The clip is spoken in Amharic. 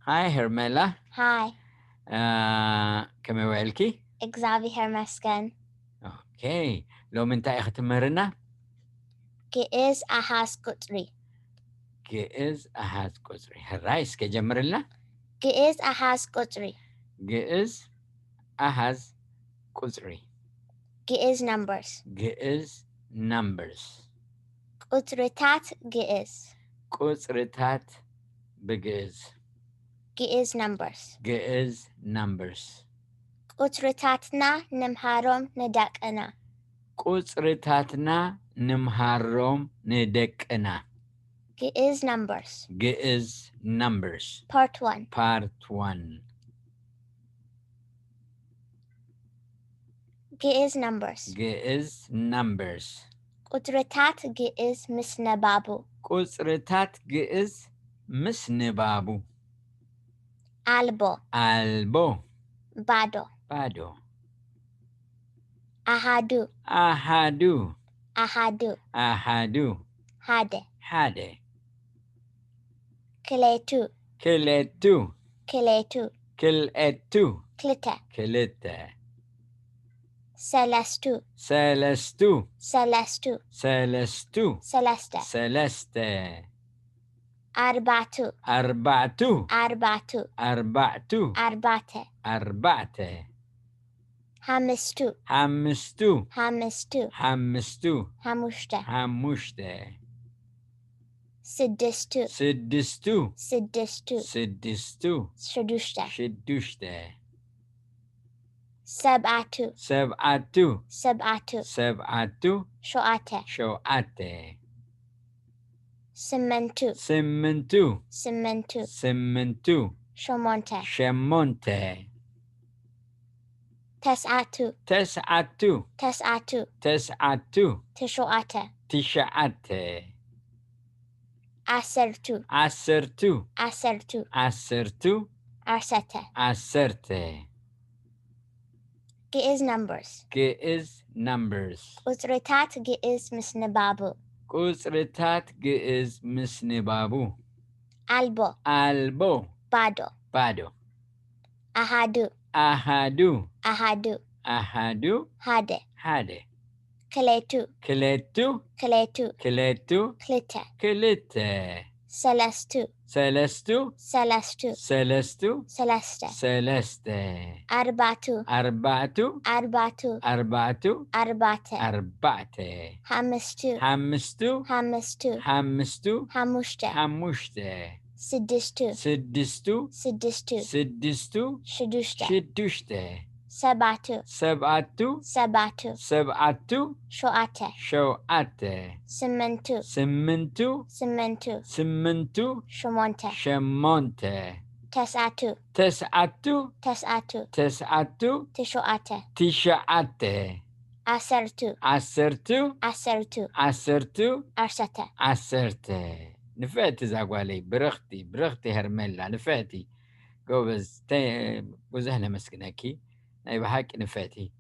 Hi Hermela. Hi. كما وعلكي؟ እግዚአብሔር ይመስገን. Okay. لو من تاي ختمرنا ግዕዝ አሃዝ ቁጥሪ ግዕዝ አሃዝ ቁጽሪ هراي እስከ ጀምርልና ግዕዝ አሃዝ ቁጥሪ ግዕዝ አሃዝ ቁጽሪ ግዕዝ numbers ግዕዝ numbers ቁጥርታት ግዕዝ ቁጽርታት በግዕዝ ግዕዝ numbers ግዕዝ numbers ቁጥርታትና ንምሃሮም ንደቅና ቁጽርታትና ንምሃሮም ንደቅና ግዕዝ numbers ግዕዝ numbers part 1 ግዕዝ numbers ግዕዝ numbers ቁጥርታት ግዕዝ ምስ ንባቡ ቁጽርታት ግዕዝ ምስ ንባቡ አልቦ አልቦ ባዶ ባዶ አሃዱ አሃዱ አሃዱ አሃዱ ሓደ ሓደ ክሌቱ ክልኤቱ ክሌቱ ክልኤቱ ክልተ ክልተ ሰለስቱ ሰለስቱ ሰለስቱ ሰለስቱ ሰለስተ ሰለስተ አርባዕቱ አርባዕቱ አርባዕቱ አርባዕቱ አርባዕተ አርባዕተ ሓምስቱ ሓምስቱ ሓምስቱ ሓምስቱ ሓሙሽተ ሓሙሽተ ስድስቱ ስድስቱ ስድስቱ ስድስቱ ሽዱሽተ ሽዱሽተ ሰብዓቱ ሰብዓቱ ሰብዓቱ ሰብዓቱ ሸውዓተ ሸውዓተ ስምንቱ ስምንቱ ስምንቱ ስምንቱ ሸሞንተ ሸሞንተ ተስዓቱ ተስዓቱ ተስዓቱ ተስዓቱ ትሸውዓተ ትሽዓተ ዓሰርቱ ዓሰርቱ ዓሰርቱ ዓሰርቱ ዓሰርተ ዓሰርተ ግዕዝ numbers ግዕዝ numbers ቁጽርታት ግዕዝ ምስ ንባቡ ቁጽርታት ግዕዝ ምስ ንባቡ አልቦ አልቦ ባዶ ባዶ አሃዱ አሃዱ አሃዱ አሃዱ ሓደ ሓደ ክሌቱ ክልኤቱ ክሌቱ ክልኤቱ ክልተ ክልተ ሰለስቱ ሰለስቱ ሰለስቱ ሰለስቱ ሰለስተ ሰለስተ አርባዕቱ አርባዕቱ አርባዕቱ አርባዕቱ አርባዕተ አርባዕተ ሓምስቱ ሓምስቱ ሓምስቱ ሓምስቱ ሓሙሽተ ሓሙሽተ ስድስቱ ስድስቱ ስድስቱ ስድስቱ ሽዱሽተ ሽዱሽተ ሰብዓቱ ሰብዓቱ ሰብዓቱ ሰብዓቱ ሸውዓተ ሸውዓተ ስምንቱ ስምንቱ ስምንቱ ስምንቱ ሸሞንተ ሸሞንተ ተስዓቱ ተስዓቱ ተስዓቱ ተስዓቱ ትሸውዓተ ትሽዓተ ዓሰርቱ ዓሰርቱ ዓሰርቱ ዓሰርቱ ዓሰርተ ዓሰርተ نفعتي زاقوالي برختي هرملا نفعتي قوبز وزهنا مسكناكي ناي بحق نفعتي